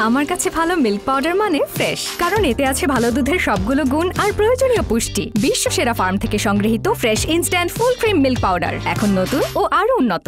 আমার কাছে ভালো মিল্ক পাউডার মানে ফ্রেশ, কারণ এতে আছে ভালো দুধের সবগুলো গুণ আর প্রয়োজনীয় পুষ্টি। বিশ্ব সেরা ফার্ম থেকে সংগৃহীত fresh instant full cream milk powder এখন নতুন ও আরো উন্নত।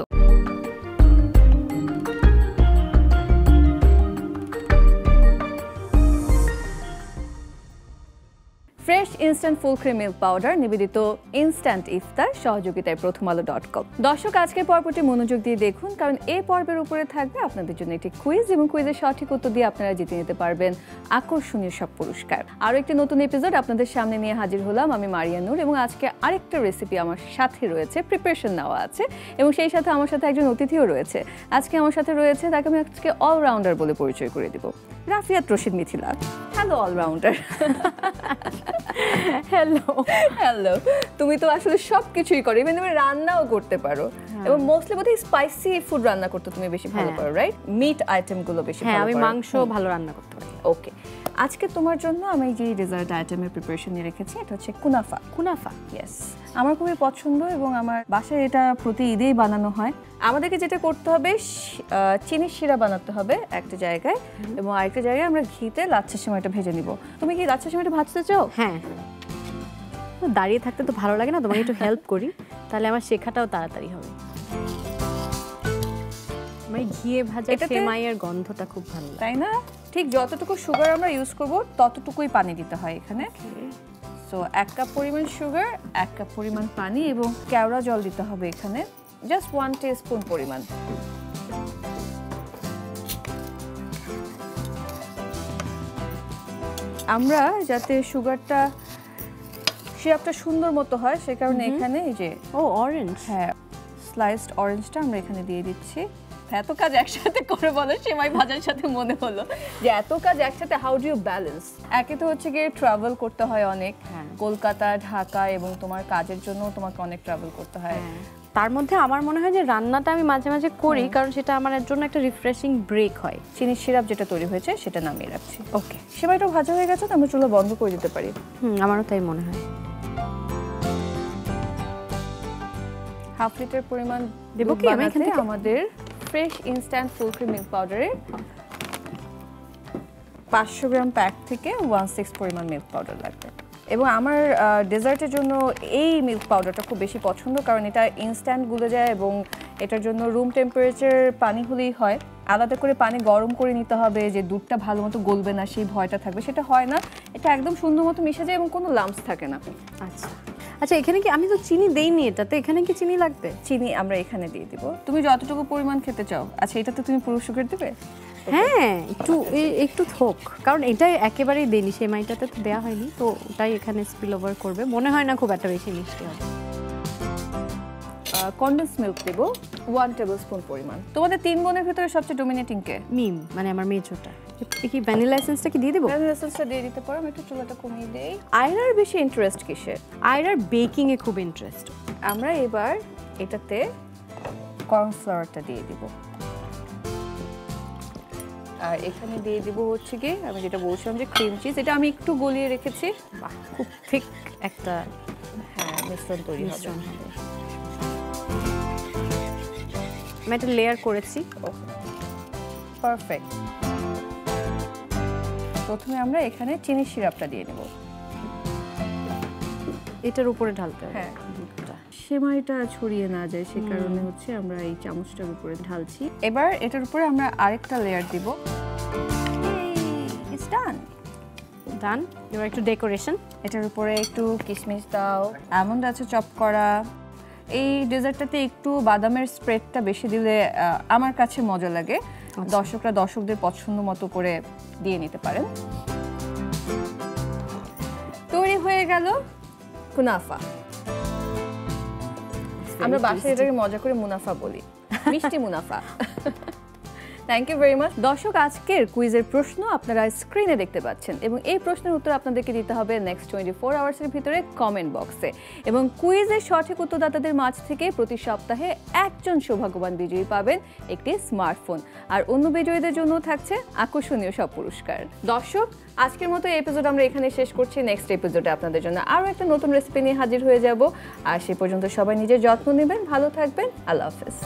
Fresh instant full cream milk powder নিবেদিত ইনস্ট্যান্ট ইফতার সহযোগিতায় প্রথমআলো.com। দর্শক, আজকের পর্বটি মনোযোগ দিয়ে দেখুন, কারণ এই পর্বের উপরে থাকবে আপনাদের জন্য একটি কুইজ এবং কুইজের সঠিক উত্তর দিয়ে আপনারা জিতে নিতে পারবেন আকর্ষণীয় সব পুরস্কার। আরও একটি নতুন এপিসোড আপনাদের সামনে নিয়ে হাজির হলাম আমি মারিয়া নূর, এবং আজকে আরেকটা রেসিপি আমার সাথে রয়েছে, প্রিপারেশন নেওয়া আছে, এবং সেই সাথে আমার সাথে একজন অতিথিও রয়েছে। আজকে আমার সাথে রয়েছে, তাকে আমি আজকে অলরাউন্ডার বলে পরিচয় করে দিব, Rafiath Rashid Mithila. Hello all-rounder. Hello hello. তুমি তো আসলে সব কিছুই করো, ইভেন তুমি রান্নাও করতে পারো, এবং মোস্টলি বোধহয় স্পাইসি ফুড রান্না করতে তুমি বেশি ভালো পারো, রাইট? মিট আইটেমগুলো বেশি ভালো পারো। আমি মাংস ভালো রান্না করতে পারি। ওকে, আজকে তোমার জন্য আমি যে ডেজার্ট আইটেমের প্রিপারেশন নিয়ে রেখেছি, এটা হচ্ছে কুনাফা। কুনাফা, ইয়েস, আমার খুবই পছন্দ এবং আমার বাসায় এটা প্রতি ঈদেই বানানো হয়। আমাদেরকে যেটা করতে হবে, চিনি শিরা বানাতে হবে একটা জায়গায়, এবং আরেকটা জায়গায় আমরা ঘিতে লাচ্ছা সেমাইটা ভেজে নিব। তুমি কি লাচ্ছা সেমাইটা ভাজতে চাও? হ্যাঁ, দাঁড়িয়ে থাকতে তো ভালো লাগে না, তোমাকে একটু হেল্প করি, তাহলে আমার শেখাটাও তাড়াতাড়ি হবে। আমার ঘিয়ে ভাজা সেমাইয়ের গন্ধটা খুব ভালো লাগে, তাই না? ঠিক যতটুকু সুগার আমরা ইউজ করব ততটুকুই পানি দিতে হয় এখানে। সো 1 কাপ পরিমাণ সুগার, 1 কাপ পরিমাণ পানি, এবং কেওড়া জল দিতে হবে এখানে, জাস্ট 1 টিস্পুন পরিমাণ। আমরা যাতে সিরাপটা সুন্দর মতো হয় সে কারণে এখানে এই যে অরেঞ্জ, হ্যাঁ, স্লাইসড অরেঞ্জটা আমরা এখানে দিয়ে দিচ্ছি। এত কাজ একসাথে করে বলো, সেমাই ভাজার সাথে মনে হলো যে এত কাজ একসাথে হাউ ডু ইউ ব্যালেন্স? একে তো হচ্ছে গিয়ে ট্রাভেল করতে হয় অনেক, কলকাতা, ঢাকা, এবং তোমার কাজের জন্য তোমাকে অনেক ট্রাভেল করতে হয়। তার মধ্যে আমার মনে হয় যে রান্নাটা আমি মাঝে মাঝে করি, কারণ সেটা আমার জন্য একটা রিফ্রেশিং ব্রেক হয়। চিনির সিরাপ যেটা তৈরি হয়েছে সেটা নামিয়ে রাখছি। ওকে, সেমাইটা ভাজা হয়ে গেছে, তো আমরা চুলা বন্ধ করে দিতে পারি। আমারও তাই মনে হয়। 1/2 লিটার পরিমাণ দেব কি আমি এখানে? আমাদের fresh instant full cream milk পাউডারের 500 গ্রাম প্যাক থেকে 1/6 পরিমাণ মিল্ক পাউডার লাগবে। এবং আমার ডেজার্টের জন্য এই মিল্ক পাউডারটা খুব বেশি পছন্দ, কারণ এটা ইনস্ট্যান্ট গুলে যায়, এবং এটার জন্য রুম টেম্পারেচার পানি হলেই হয়। আলাদা করে পানি গরম করে নিতে হবে যে দুধটা ভালো মতো গলবে না সেই ভয়টা থাকবে, সেটা হয় না। এটা একদম সুন্দর মতো মিশে যায় এবং কোনো লাম্পস থাকে না। আচ্ছা আচ্ছা, এখানে কি আমি তো চিনি দেইনি এটাতে, এখানে কি চিনি লাগবে? চিনি আমরা এখানে দিয়ে দিব, তুমি যতটুকু পরিমাণ খেতে চাও। আচ্ছা, এটাতে তুমি পুরো সুগার দেবে? হ্যাঁ, একটু থোক, কারণ এটাই একেবারেই দেইনি, সেমাইটাতে তো দেওয়া হয়নি, তো ওটাই এখানে স্পিল ওভার করবে। মনে হয় না খুব একটা বেশি মিষ্টি হবে। কনডেন্স মিল্ক দেব 1 টেবিলস্পুন পরিমাণ। তোমাদের 3 বোনের ভিতরে সবচেয়ে ডমিনেটিং কে? মিম, মানে আমার মেজোটা। কি ভ্যানিলা এসেন্সটা কি দিয়ে দেব? ভ্যানিলা এসেন্সটা দিয়ে দিতে পারো, আমি একটু চুলাটা কমিয়ে দেই। আয়রার বেশি ইন্টারেস্ট কিসে? আয়রার বেকিং এ খুব ইন্টারেস্ট। আমরা এবার এটাতে কর্নফ্লাওয়ারটা দিয়ে দিব, আর এখানে দিয়ে দিব হচ্ছে কি আমি যেটা বলছিলাম যে ক্রিম চিজ। এটা আমি একটু গলিয়ে রেখেছি। বাহ, খুব ঠিক একটা মিশ্রণ তৈরি হবে। আমি একটা লেয়ার করেছি। পারফেক্ট। প্রথমে আমরা এখানে চিনি সিরাপটা দিয়ে নেব, এটার উপরে ঢালতে হবে। হ্যাঁ, সেমাইটা ছড়িয়ে না যায় সে কারণে হচ্ছে আমরা এই চামচটার উপরে ঢালছি। এবার এটার উপরে আমরা আরেকটা লেয়ার দিব। It's done. ডান। এবার একটু ডেকোরেশন, এটার উপরে একটু কিশমিশ দাও, আমন্ড আছে চপ করা। এই ডেজার্টটাতে একটু বাদামের স্প্রেডটা বেশি দিলে আমার কাছে মজা লাগে। দর্শকরা দর্শকদের পছন্দ মতো করে দিয়ে নিতে পারেন। তৈরি হয়ে গেল কুনাফা। আমরা বাসায় এটাকে মজা করে মুনাফা বলি, মিষ্টি মুনাফা। Thank you very much. দর্শক, আজকের কুইজের প্রশ্ন আপনারা স্ক্রিনে দেখতে পাচ্ছেন, এবং এই প্রশ্নের উত্তর আপনাদেরকে দিতে হবে নেক্সট 24 আওয়ার্সের ভিতরে কমেন্ট বক্সে। এবং কুইজের সঠিক উত্তরদাতাদের মাঝ থেকে প্রতি সপ্তাহে একজন সৌভাগ্যবান বিজয়ী পাবেন একটি স্মার্টফোন, আর অন্য বিজয়ীদের জন্য থাকছে আকর্ষণীয় সব পুরস্কার। দর্শক, আজকের মতো এই এপিসোড আমরা এখানে শেষ করছি। নেক্সট এপিসোডে আপনাদের জন্য আরও একটা নতুন রেসিপি নিয়ে হাজির হয়ে যাব। আর সে পর্যন্ত সবাই নিজের যত্ন নেবেন, ভালো থাকবেন। আল্লাহ হাফেজ।